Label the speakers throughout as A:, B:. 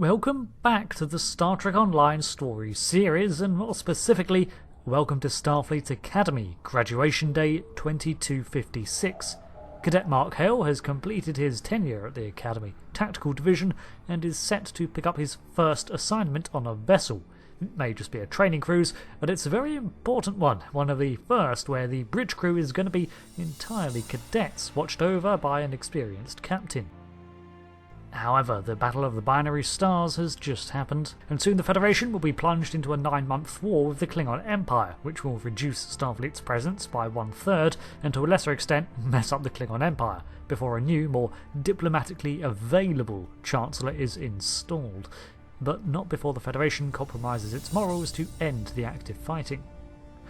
A: Welcome back to the Star Trek Online story series, and more specifically, welcome to Starfleet Academy, Graduation Day 2256. Cadet Mark Hale has completed his tenure at the Academy Tactical Division and is set to pick up his first assignment on a vessel. It may just be a training cruise, but it's a very important one of the first where the bridge crew is going to be entirely cadets, watched over by an experienced captain. However, the Battle of the Binary Stars has just happened, and soon the Federation will be plunged into a 9-month war with the Klingon Empire, which will reduce Starfleet's presence by 1/3 and to a lesser extent mess up the Klingon Empire, before a new, more diplomatically available Chancellor is installed, but not before the Federation compromises its morals to end the active fighting.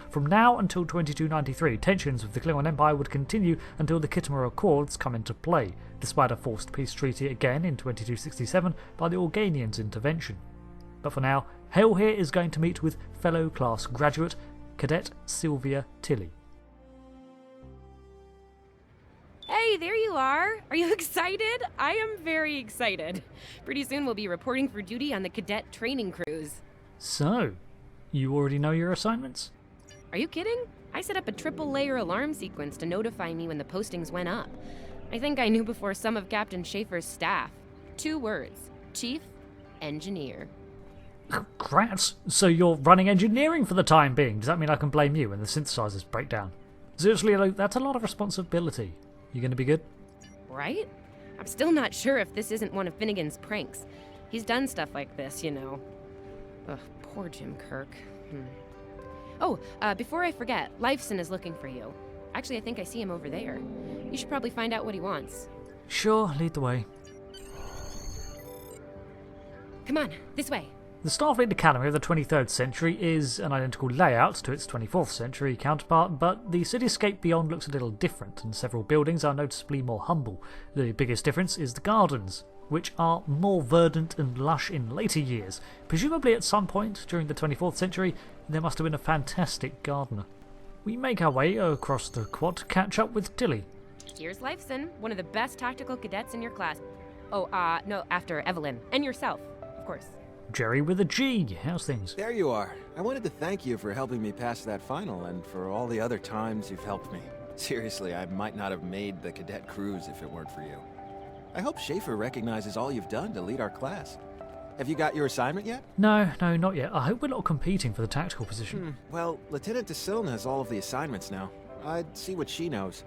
A: From now until 2293, tensions with the Klingon Empire would continue until the Khitomer Accords come into play, despite a forced peace treaty again in 2267 by the Organians' intervention. But for now, Hale here is going to meet with fellow class graduate, Cadet Sylvia Tilly.
B: Hey, there you are! Are you excited? I am very excited. Pretty soon we'll be reporting for duty on the cadet training cruise.
A: So, you already know your assignments?
B: Are you kidding? I set up a triple-layer alarm sequence to notify me when the postings went up. I think I knew before some of Captain Schaefer's staff. 2 words. Chief Engineer.
A: Congrats! So you're running engineering for the time being. Does that mean I can blame you when the synthesizers break down? Seriously, Luke, that's a lot of responsibility. You gonna be good?
B: Right? I'm still not sure if this isn't one of Finnegan's pranks. He's done stuff like this, you know. Ugh, poor Jim Kirk. Oh, before I forget, Lifeson is looking for you. Actually, I think I see him over there. You should probably find out what he wants.
A: Sure, lead the way.
B: Come on, this way.
A: The Starfleet Academy of the 23rd century is an identical layout to its 24th century counterpart, but the cityscape beyond looks a little different, and several buildings are noticeably more humble. The biggest difference is the gardens, which are more verdant and lush in later years. Presumably at some point during the 24th century, there must have been a fantastic gardener. We make our way across the quad to catch up with Tilly.
B: Here's Lifeson, one of the best tactical cadets in your class. Oh, no, after Evelyn. And yourself, of course.
A: Jerry with a G. How's things?
C: There you are. I wanted to thank you for helping me pass that final and for all the other times you've helped me. Seriously, I might not have made the cadet cruise if it weren't for you. I hope Schaefer recognizes all you've done to lead our class. Have you got your assignment yet?
A: No, not yet. I hope we're not competing for the tactical position.
C: Well, Lieutenant DeSilne has all of the assignments now. I'd see what she knows.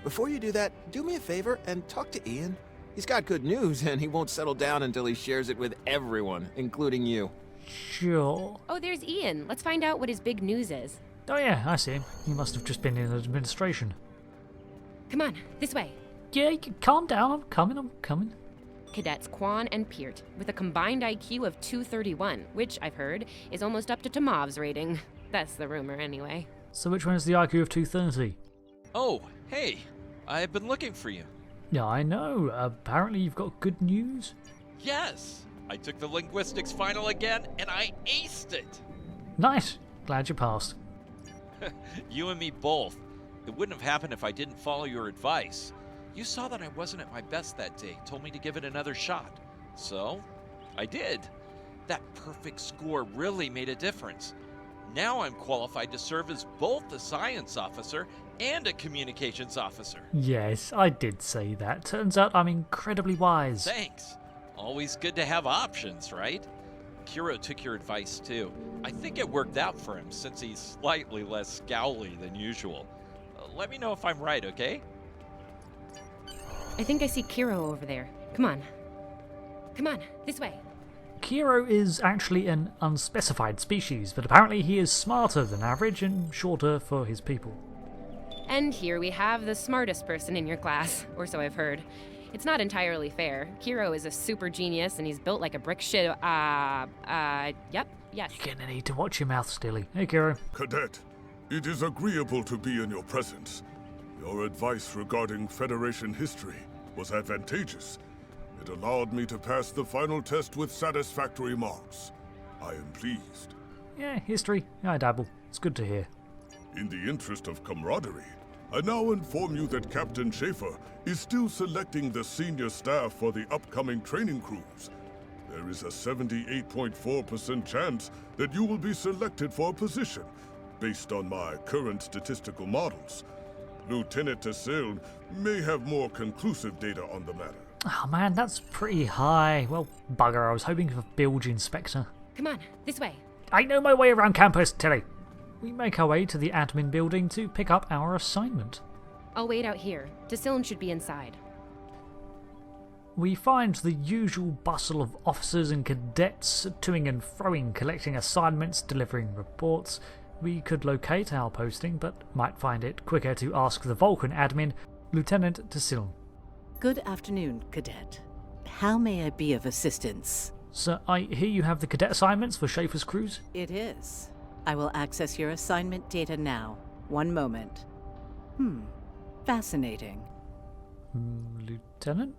C: Before you do that, do me a favor and talk to Ian. He's got good news, and he won't settle down until he shares it with everyone, including you.
A: Sure.
B: Oh, there's Ian. Let's find out what his big news is.
A: Oh yeah, I see him. He must have just been in administration.
B: Come on, this way.
A: Yeah, calm down. I'm coming.
B: Cadets Kwan and Peart, with a combined IQ of 231, which, I've heard, is almost up to Tomov's rating. That's the rumor, anyway.
A: So which one is the IQ of 230?
D: Oh, hey. I've been looking for you.
A: Yeah, I know. Apparently you've got good news.
D: Yes. I took the linguistics final again, and I aced it.
A: Nice. Glad you passed.
D: You and me both. It wouldn't have happened if I didn't follow your advice. You saw that I wasn't at my best that day, told me to give it another shot. So, I did. That perfect score really made a difference. Now I'm qualified to serve as both a science officer and a communications officer.
A: Yes, I did say that. Turns out I'm incredibly wise.
D: Thanks. Always good to have options, right? Kiro took your advice too. I think it worked out for him since he's slightly less scowly than usual. Let me know if I'm right, okay?
B: I think I see Kiro over there. Come on, this way.
A: Kiro is actually an unspecified species, but apparently he is smarter than average and shorter for his people.
B: And here we have the smartest person in your class, or so I've heard. It's not entirely fair. Kiro is a super genius, and he's built like a brick shit. Yep, yes.
A: You're gonna need to watch your mouth, Stilly. Hey, Kiro.
E: Cadet, it is agreeable to be in your presence. Your advice regarding Federation history was advantageous. It allowed me to pass the final test with satisfactory marks. I am pleased.
A: Yeah, history. I dabble. It's good to hear.
E: In the interest of camaraderie, I now inform you that Captain Schaefer is still selecting the senior staff for the upcoming training cruise. there is a 78.4% chance that you will be selected for a position, based on my current statistical models. Lieutenant Tassil may have more conclusive data on the matter.
A: Oh man, that's pretty high. Well, bugger, I was hoping for Bilge Inspector.
B: Come on, this way.
A: I know my way around campus, Tilly. We make our way to the admin building to pick up our assignment.
B: I'll wait out here. Tassilin should be inside.
A: We find the usual bustle of officers and cadets toing and froing, collecting assignments, delivering reports. We could locate our posting, but might find it quicker to ask the Vulcan admin, Lieutenant Tassil.
F: Good afternoon, Cadet. How may I be of assistance?
A: Sir, I hear you have the cadet assignments for Schaefer's cruise?
F: It is. I will access your assignment data now. One moment. Fascinating.
A: Lieutenant?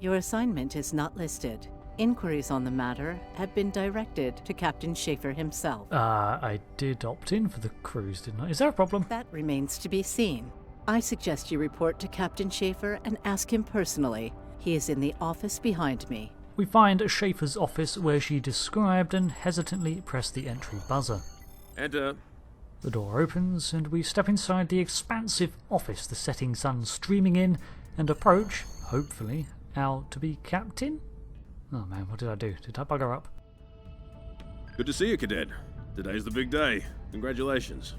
F: Your assignment is not listed. Inquiries on the matter have been directed to Captain Schaefer himself.
A: I did opt in for the cruise, didn't I? Is there a problem?
F: That remains to be seen. I suggest you report to Captain Schaefer and ask him personally. He is in the office behind me.
A: We find Schaefer's office where she described and hesitantly press the entry buzzer.
G: Enter.
A: The door opens and we step inside the expansive office, the setting sun streaming in, and approach, hopefully, our to-be captain? Oh man, what did I do? Did I bugger up?
G: Good to see you, Cadet. Today's the big day. Congratulations.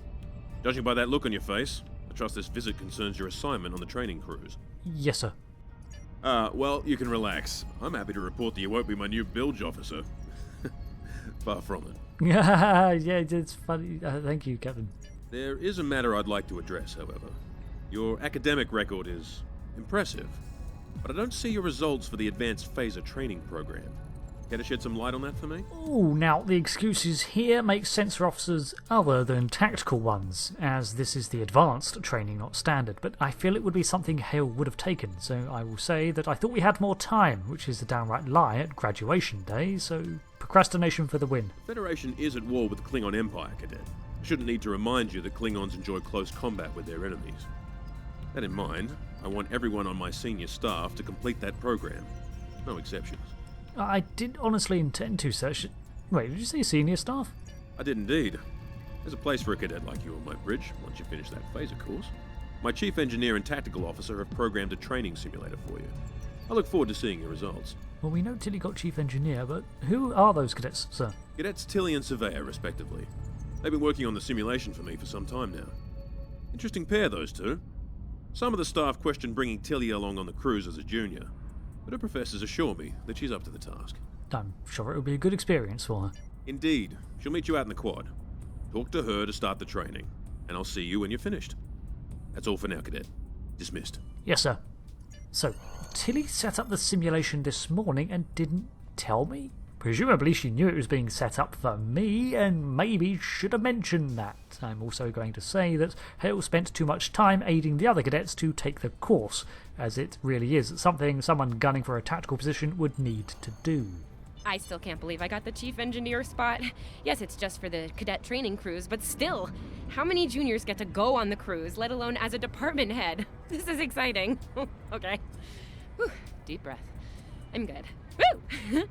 G: Judging by that look on your face, I trust this visit concerns your assignment on the training cruise.
A: Yes, sir.
G: Well, you can relax. I'm happy to report that you won't be my new bilge officer. Far from it.
A: Yeah, it's funny. Thank you, Captain.
G: There is a matter I'd like to address, however. Your academic record is impressive, but I don't see your results for the advanced phaser training program. Care to shed some light on that for me?
A: Oh, now the excuses here make sense for officers other than tactical ones, as this is the advanced training, not standard, but I feel it would be something Hale would have taken, so I will say that I thought we had more time, which is a downright lie at graduation day, so procrastination for the win.
G: The Federation is at war with the Klingon Empire, Cadet. I shouldn't need to remind you that Klingons enjoy close combat with their enemies. That in mind, I want everyone on my senior staff to complete that program. No exceptions.
A: I did honestly intend to, sir. Wait, did you say senior staff?
G: I did indeed. There's a place for a cadet like you on my bridge once you finish that phaser course. My chief engineer and tactical officer have programmed a training simulator for you. I look forward to seeing your results.
A: Well, we know Tilly got chief engineer, but who are those cadets, sir?
G: Cadets Tilly and Surveyor, respectively. They've been working on the simulation for me for some time now. Interesting pair, those two. Some of the staff question bringing Tilly along on the cruise as a junior, but her professors assure me that she's up to the task.
A: I'm sure it will be a good experience for her.
G: Indeed. She'll meet you out in the quad. Talk to her to start the training, and I'll see you when you're finished. That's all for now, Cadet. Dismissed.
A: Yes, sir. So, Tilly set up the simulation this morning and didn't tell me? Presumably she knew it was being set up for me, and maybe should have mentioned that. I'm also going to say that Hale spent too much time aiding the other cadets to take the course, as it really is something someone gunning for a tactical position would need to do.
B: I still can't believe I got the chief engineer spot. Yes, it's just for the cadet training cruise, but still, how many juniors get to go on the cruise, let alone as a department head? This is exciting. Okay. Whew, deep breath. I'm good. Woo!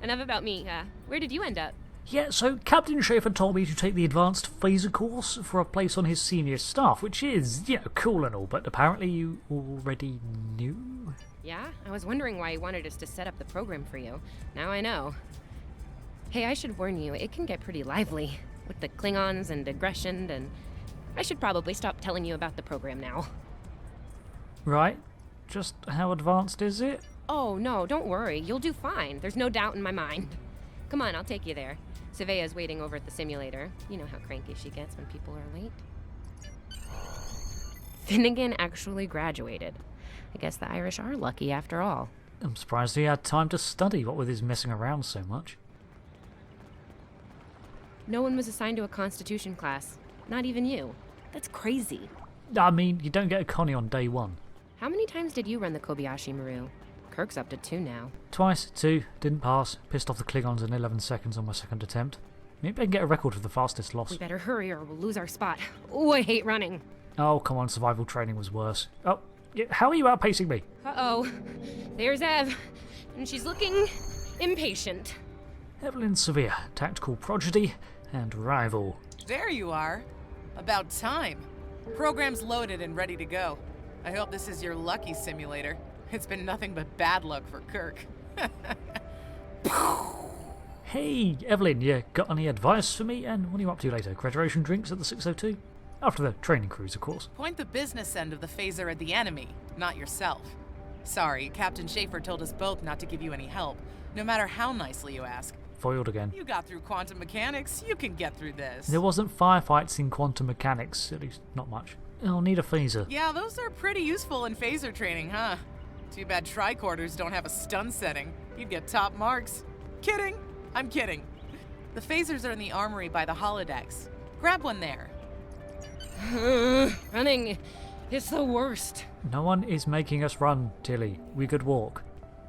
B: Enough about me. Where did you end up?
A: Yeah, so Captain Schaefer told me to take the advanced phaser course for a place on his senior staff, which is, cool and all, but apparently you already knew?
B: Yeah, I was wondering why he wanted us to set up the program for you. Now I know. Hey, I should warn you, it can get pretty lively with the Klingons and aggression, and I should probably stop telling you about the program now.
A: Right. Just how advanced is it?
B: Oh, no, don't worry. You'll do fine. There's no doubt in my mind. Come on, I'll take you there. Savea's waiting over at the simulator. You know how cranky she gets when people are late. Finnegan actually graduated. I guess the Irish are lucky after all.
A: I'm surprised he had time to study, what with his messing around so much.
B: No one was assigned to a Constitution class. Not even you. That's crazy.
A: I mean, you don't get a Connie on day one.
B: How many times did you run the Kobayashi Maru? Kirk's up to 2 now.
A: Twice, 2, didn't pass. Pissed off the Klingons in 11 seconds on my second attempt. Maybe I can get a record for the fastest loss.
B: We better hurry or we'll lose our spot. Oh, I hate running.
A: Oh, come on, survival training was worse. Oh, how are you outpacing me?
B: Uh-oh. There's Ev. And she's looking impatient.
A: Evelyn Severe, tactical prodigy and rival.
H: There you are. About time. Program's loaded and ready to go. I hope this is your lucky simulator. It's been nothing but bad luck for Kirk.
A: Hey, Evelyn, you got any advice for me? And what are you up to later? Graduation drinks at the 602? After the training cruise, of course.
H: Point the business end of the phaser at the enemy, not yourself. Sorry, Captain Schaefer told us both not to give you any help, no matter how nicely you ask.
A: Foiled again.
H: You got through quantum mechanics, you can get through this.
A: There wasn't firefights in quantum mechanics, at least not much. I'll need a phaser.
H: Yeah, those are pretty useful in phaser training, huh? Too bad tricorders don't have a stun setting. You'd get top marks. Kidding. I'm kidding. The phasers are in the armory by the holodecks. Grab one there.
B: Running is the worst.
A: No one is making us run, Tilly. We could walk.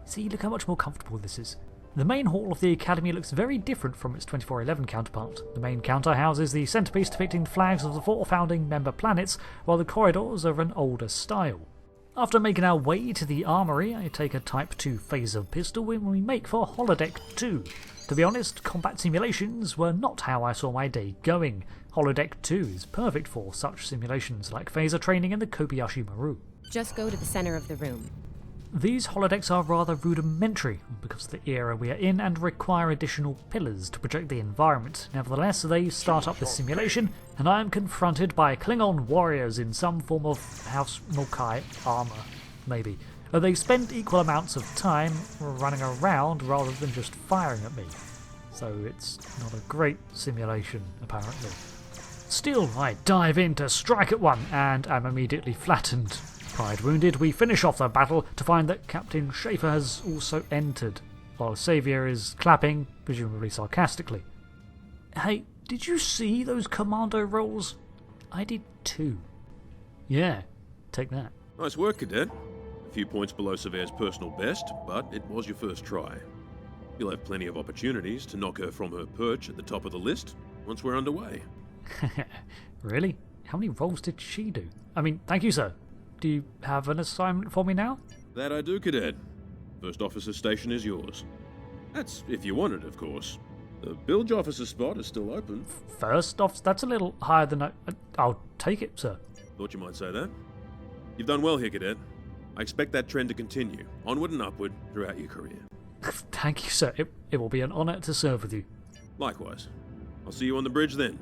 A: See, look how much more comfortable this is. The main hall of the Academy looks very different from its 2411 counterpart. The main counter houses the centrepiece depicting the flags of the 4 founding member planets, while the corridors are of an older style. After making our way to the armory, I take a Type 2 phaser pistol and we make for Holodeck 2. To be honest, combat simulations were not how I saw my day going. Holodeck 2 is perfect for such simulations like phaser training in the Kobayashi Maru.
B: Just go to the center of the room.
A: These holodecks are rather rudimentary because of the era we are in and require additional pillars to project the environment. Nevertheless, they start up the simulation and I am confronted by Klingon warriors in some form of House Mokai armour, maybe. They spend equal amounts of time running around rather than just firing at me. So it's not a great simulation, apparently. Still, I dive in to strike at one and am immediately flattened. Pride wounded, we finish off the battle to find that Captain Schaefer has also entered, while Xavier is clapping, presumably sarcastically. Hey, did you see those commando rolls? I did too. Yeah, take that.
G: Nice work, Cadet. A few points below Severe's personal best, but it was your first try. You'll have plenty of opportunities to knock her from her perch at the top of the list once we're underway.
A: Really? How many rolls did she do? I mean, thank you, sir. Do you have an assignment for me now?
G: That I do, Cadet. First officer station is yours. That's if you want it, of course. The bilge officer spot is still open.
A: First off, that's a little higher than I'll take it, sir.
G: Thought you might say that. You've done well here, Cadet. I expect that trend to continue, onward and upward, throughout your career.
A: Thank you, sir. It will be an honour to serve with you.
G: Likewise. I'll see you on the bridge then.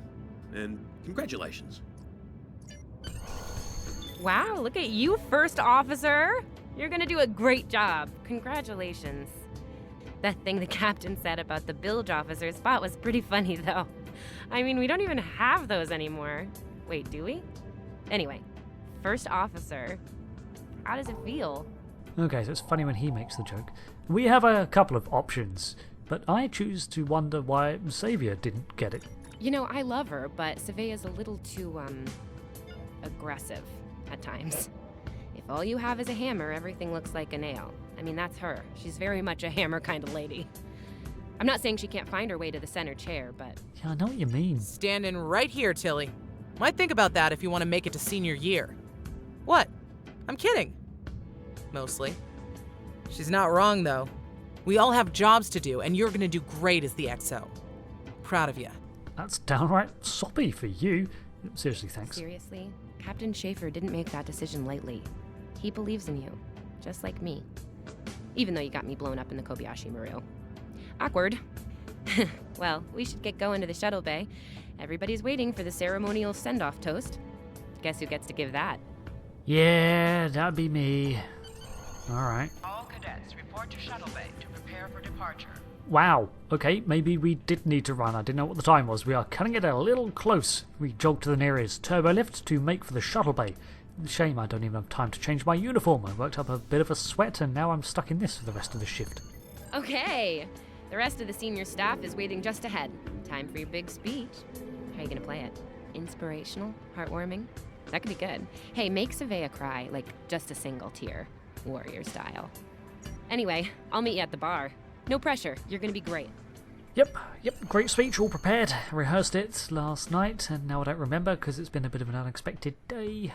G: And congratulations.
B: Wow, look at you, first officer. You're gonna do a great job. Congratulations. That thing the captain said about the bilge officer spot was pretty funny, though. I mean, we don't even have those anymore. Wait, do we? Anyway, first officer. How does it feel?
A: Okay, so it's funny when he makes the joke. We have a couple of options, but I choose to wonder why Xavier didn't get it.
B: You know, I love her, but Savea's a little too, aggressive at times. If all you have is a hammer, everything looks like a nail. I mean, that's her. She's very much a hammer kind of lady. I'm not saying she can't find her way to the center chair, but...
A: Yeah, I know what you mean.
H: Standing right here, Tilly. Might think about that if you want to make it to senior year. What? I'm kidding. Mostly. She's not wrong, though. We all have jobs to do, and you're gonna do great as the XO. Proud of you.
A: That's downright soppy for you. Seriously, thanks.
B: Seriously? Captain Schaefer didn't make that decision lightly. He believes in you, just like me. Even though you got me blown up in the Kobayashi Maru. Awkward. Well, we should get going to the shuttle bay. Everybody's waiting for the ceremonial send-off toast. Guess who gets to give that?
A: Yeah, that'd be me. Alright.
I: All cadets report to shuttle bay to prepare for departure.
A: Wow, okay, maybe we did need to run. I didn't know what the time was. We are cutting it a little close. We jogged to the nearest turbo lift to make for the shuttle bay. Shame I don't even have time to change my uniform. I worked up a bit of a sweat and now I'm stuck in this for the rest of the shift.
B: Okay, the rest of the senior staff is waiting just ahead. Time for your big speech. How are you gonna play it? Inspirational? Heartwarming? That could be good. Hey, make Savea cry, like just a single tear. Warrior style. Anyway, I'll meet you at the bar. No pressure, you're gonna be great.
A: Yep, great speech, all prepared. I rehearsed it last night and now I don't remember because it's been a bit of an unexpected day.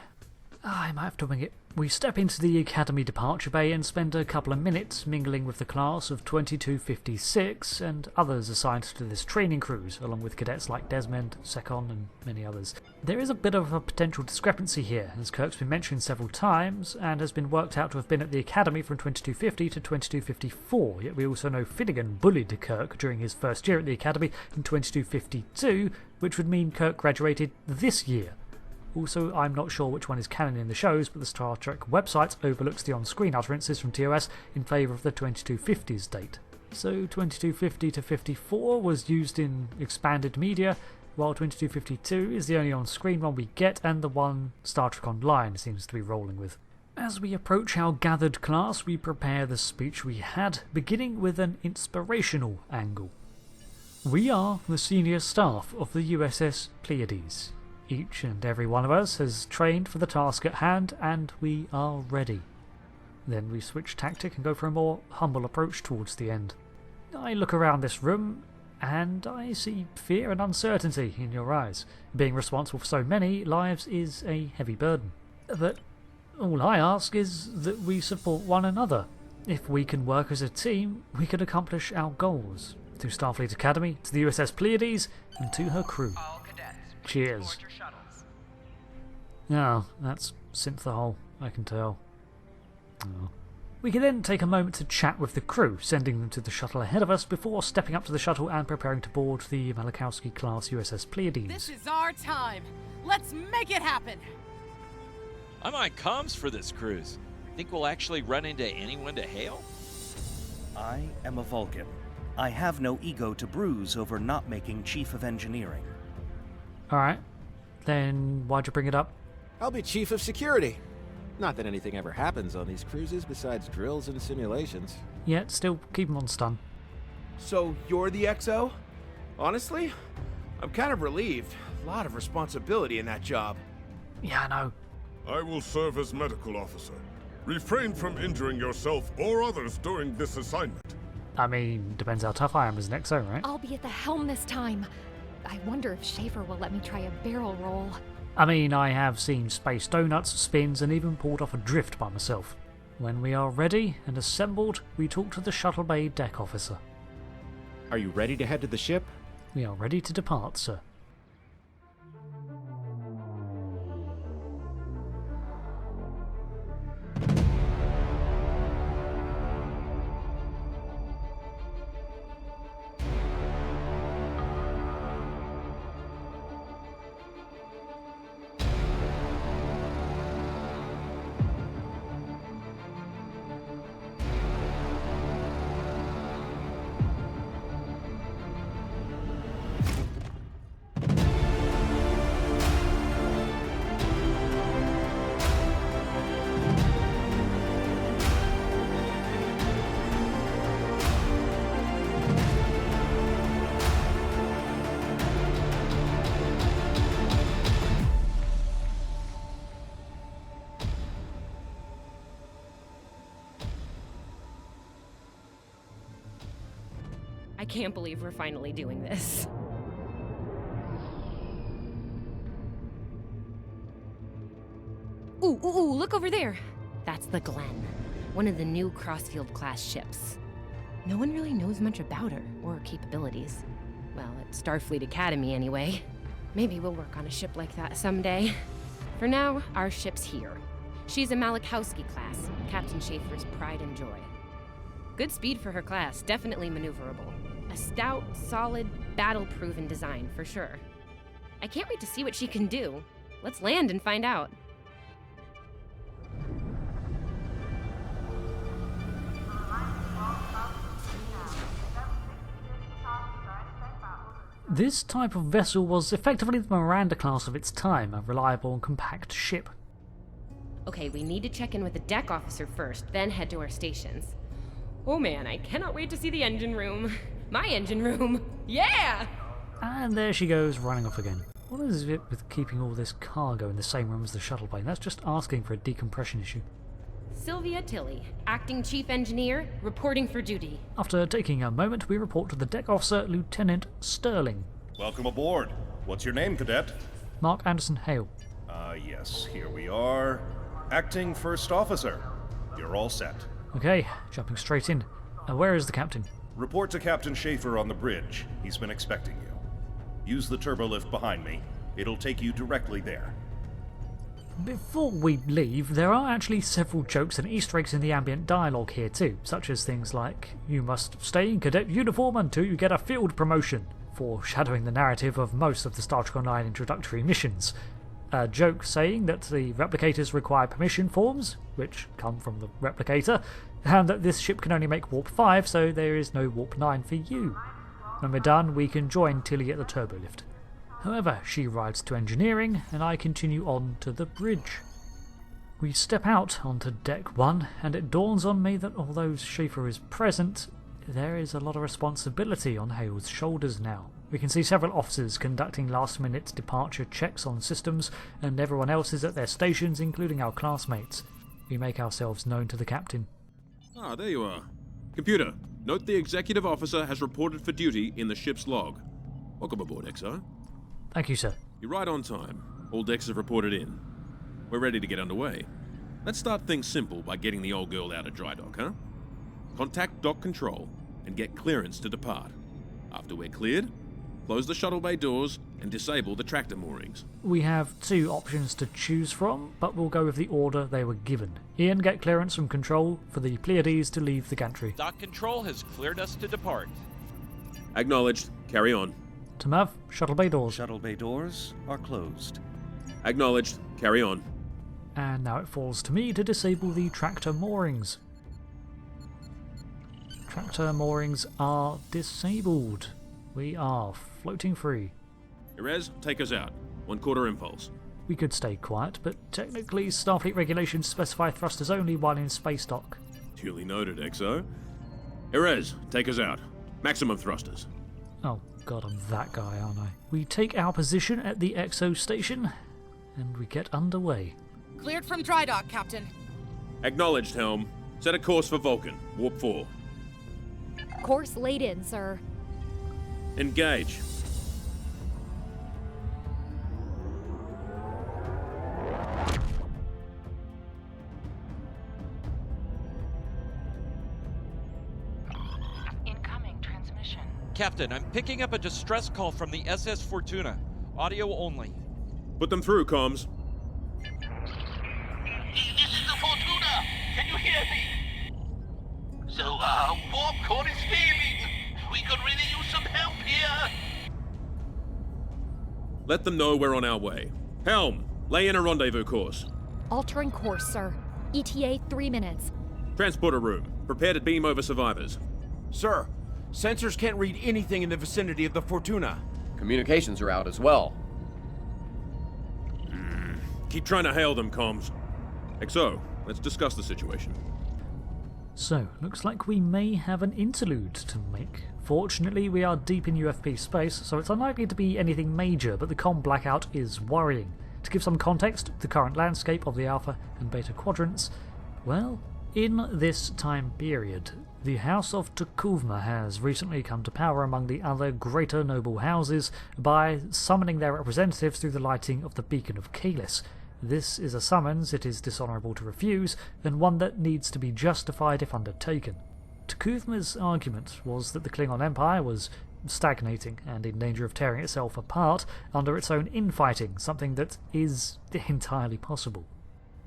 A: I might have to wing it. We step into the Academy departure bay and spend a couple of minutes mingling with the class of 2256 and others assigned to this training cruise, along with cadets like Desmond, Secon and many others. There is a bit of a potential discrepancy here, as Kirk's been mentioned several times and has been worked out to have been at the Academy from 2250 to 2254, yet we also know Finnegan bullied Kirk during his first year at the Academy in 2252, which would mean Kirk graduated this year. Also, I'm not sure which one is canon in the shows, but the Star Trek website overlooks the on-screen utterances from TOS in favour of the 2250s date. So 2250 to 54 was used in expanded media, while 2252 is the only on-screen one we get and the one Star Trek Online seems to be rolling with. As we approach our gathered class, we prepare the speech we had, beginning with an inspirational angle. We are the senior staff of the USS Pleiades. Each and every one of us has trained for the task at hand, and we are ready. Then we switch tactic and go for a more humble approach towards the end. I look around this room, and I see fear and uncertainty in your eyes. Being responsible for so many lives is a heavy burden. But all I ask is that we support one another. If we can work as a team, we can accomplish our goals. To Starfleet Academy, to the USS Pleiades, and to her crew.
I: All cadets, please
A: Cheers.
I: board your shuttles.
A: Oh, that's synthahol, I can tell. Oh. We can then take a moment to chat with the crew, sending them to the shuttle ahead of us before stepping up to the shuttle and preparing to board the Malachowski-class USS Pleiades.
H: This is our time. Let's make it happen.
D: I'm on comms for this cruise. Think we'll actually run into anyone to hail?
J: I am a Vulcan. I have no ego to bruise over not making Chief of Engineering.
A: Alright, then why'd you bring it up?
C: I'll be Chief of Security. Not that anything ever happens on these cruises besides drills and simulations.
A: Yet, still keep him on stun.
K: So you're the XO? Honestly, I'm kind of relieved. A lot of responsibility in that job.
A: Yeah, I know.
E: I will serve as medical officer. Refrain from injuring yourself or others during this assignment.
A: I mean, depends how tough I am as an XO, right?
L: I'll be at the helm this time. I wonder if Schaefer will let me try a barrel roll.
A: I mean, I have seen space donuts, spins, and even pulled off a drift by myself. When we are ready and assembled, we talk to the shuttle bay deck officer.
M: Are you ready to head to the ship?
A: We are ready to depart, sir.
B: I can't believe we're finally doing this. Ooh, look over there! That's the Glen, one of the new Crossfield-class ships. No one really knows much about her, or her capabilities. Well, at Starfleet Academy anyway. Maybe we'll work on a ship like that someday. For now, our ship's here. She's a Malachowski class, Captain Schaefer's pride and joy. Good speed for her class, definitely maneuverable. A stout, solid, battle-proven design, for sure. I can't wait to see what she can do. Let's land and find out.
A: This type of vessel was effectively the Miranda class of its time, a reliable and compact ship.
B: Okay, we need to check in with the deck officer first, then head to our stations. Oh man, I cannot wait to see the engine room. My engine room! Yeah!
A: And there she goes, running off again. What is it with keeping all this cargo in the same room as the shuttle plane? That's just asking for a decompression issue.
B: Sylvia Tilley, Acting Chief Engineer, reporting for duty.
A: After taking a moment, we report to the deck officer, Lieutenant Sterling.
N: Welcome aboard. What's your name, Cadet?
A: Mark Anderson Hale.
J: Yes, here we are. Acting First Officer. You're all set.
A: Okay, jumping straight in. Where is the captain?
J: Report to Captain Schaefer on the bridge. He's been expecting you. Use the turbolift behind me. It'll take you directly there.
A: Before we leave, there are actually several jokes and Easter eggs in the ambient dialogue here too, such as things like, "You must stay in cadet uniform until you get a field promotion," foreshadowing the narrative of most of the Star Trek Online introductory missions. A joke saying that the replicators require permission forms, which come from the replicator, and that this ship can only make warp 5, so there is no warp 9 for you. When we're done, we can join Tilly at the turbolift. However, she rides to engineering, and I continue on to the bridge. We step out onto deck 1, and it dawns on me that although Schaefer is present, there is a lot of responsibility on Hale's shoulders now. We can see several officers conducting last-minute departure checks on systems, and everyone else is at their stations, including our classmates. We make ourselves known to the captain.
G: Ah, there you are. Computer, note the executive officer has reported for duty in the ship's log. Welcome aboard, XO.
A: Thank you, sir.
G: You're right on time. All decks have reported in. We're ready to get underway. Let's start things simple by getting the old girl out of dry dock, huh? Contact dock control and get clearance to depart. After we're cleared, close the shuttle bay doors and disable the tractor moorings.
A: We have two options to choose from, but we'll go with the order they were given. Ian, get clearance from control for the Pleiades to leave the gantry.
D: Dock control has cleared us to depart.
G: Acknowledged. Carry on.
A: Tamav, shuttle bay doors.
J: Shuttle bay doors are closed.
G: Acknowledged. Carry on.
A: And now it falls to me to disable the tractor moorings. Tractor moorings are disabled. We are floating free.
G: Erez, take us out. 1/4 impulse.
A: We could stay quiet, but technically Starfleet regulations specify thrusters only while in space dock.
G: Duly noted, XO. Erez, take us out. Maximum thrusters.
A: Oh god, I'm that guy, aren't I? We take our position at the EXO station, and we get underway.
H: Cleared from dry dock, Captain.
G: Acknowledged, Helm. Set a course for Vulcan. Warp 4.
L: Course laid in, sir.
G: Engage.
I: Incoming transmission.
D: Captain, I'm picking up a distress call from the SS Fortuna. Audio only.
G: Put them through, comms.
N: This is the Fortuna! Can you hear me? So, warp core is failing! We could really use some help here!
G: Let them know we're on our way. Helm, lay in a rendezvous course.
L: Altering course, sir. ETA 3 minutes.
G: Transporter room. Prepare to beam over survivors.
K: Sir, sensors can't read anything in the vicinity of the Fortuna.
O: Communications are out as well.
G: Keep trying to hail them, comms. XO, let's discuss the situation.
A: So, looks like we may have an interlude to make. Fortunately, we are deep in UFP space, so it's unlikely to be anything major, but the comm blackout is worrying. To give some context, the current landscape of the Alpha and Beta quadrants, well, in this time period, the House of T'Kuvma has recently come to power among the other greater noble houses by summoning their representatives through the lighting of the Beacon of Kalis. This is a summons it is dishonourable to refuse, and one that needs to be justified if undertaken. T'Kuvma's argument was that the Klingon Empire was stagnating and in danger of tearing itself apart under its own infighting, something that is entirely possible.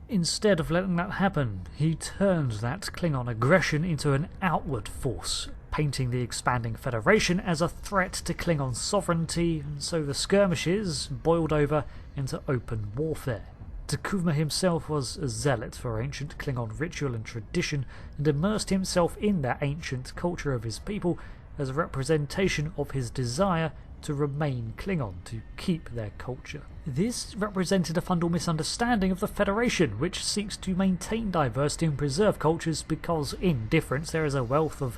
A: Instead of letting that happen, he turned that Klingon aggression into an outward force, painting the expanding Federation as a threat to Klingon sovereignty, and so the skirmishes boiled over into open warfare. T'Kuvma himself was a zealot for ancient Klingon ritual and tradition, and immersed himself in that ancient culture of his people as a representation of his desire to remain Klingon, to keep their culture. This represented a fundamental misunderstanding of the Federation, which seeks to maintain diversity and preserve cultures because in difference there is a wealth of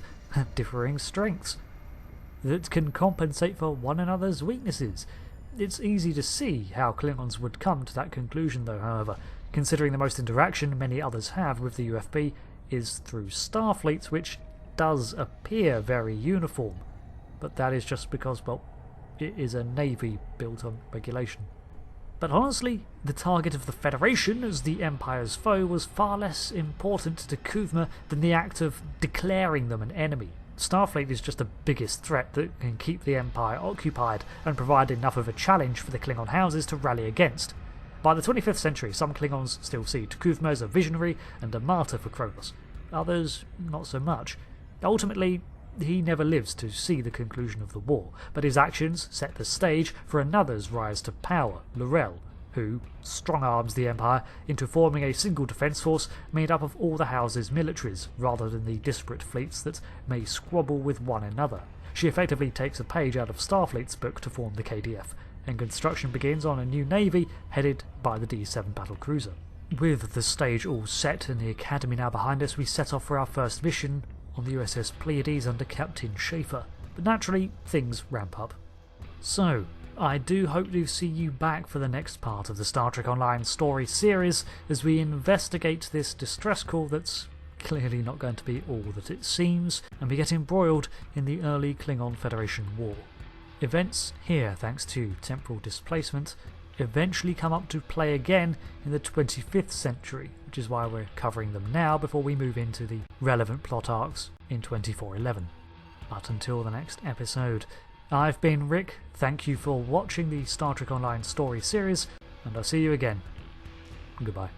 A: differing strengths that can compensate for one another's weaknesses. It's easy to see how Klingons would come to that conclusion though, however, considering the most interaction many others have with the UFB is through Starfleet, which does appear very uniform, but that is just because, well, it is a navy built on regulation. But honestly, the target of the Federation as the Empire's foe was far less important to Kuvma than the act of declaring them an enemy. Starfleet is just the biggest threat that can keep the Empire occupied and provide enough of a challenge for the Klingon houses to rally against. By the 25th century, some Klingons still see Kuvma as a visionary and a martyr for Kronos. Others, not so much. Ultimately, he never lives to see the conclusion of the war, but his actions set the stage for another's rise to power, L'Rell, who strong-arms the Empire into forming a single defence force made up of all the houses' militaries, rather than the disparate fleets that may squabble with one another. She effectively takes a page out of Starfleet's book to form the KDF, and construction begins on a new navy headed by the D-7 battlecruiser. With the stage all set and the Academy now behind us, we set off for our first mission on the USS Pleiades under Captain Schaefer, but naturally things ramp up. So, I do hope to see you back for the next part of the Star Trek Online story series as we investigate this distress call that's clearly not going to be all that it seems, and we get embroiled in the early Klingon Federation War. Events here, thanks to temporal displacement, eventually come up to play again in the 25th century, which is why we're covering them now before we move into the relevant plot arcs in 2411. But until the next episode, I've been Rick, thank you for watching the Star Trek Online story series, and I'll see you again. Goodbye.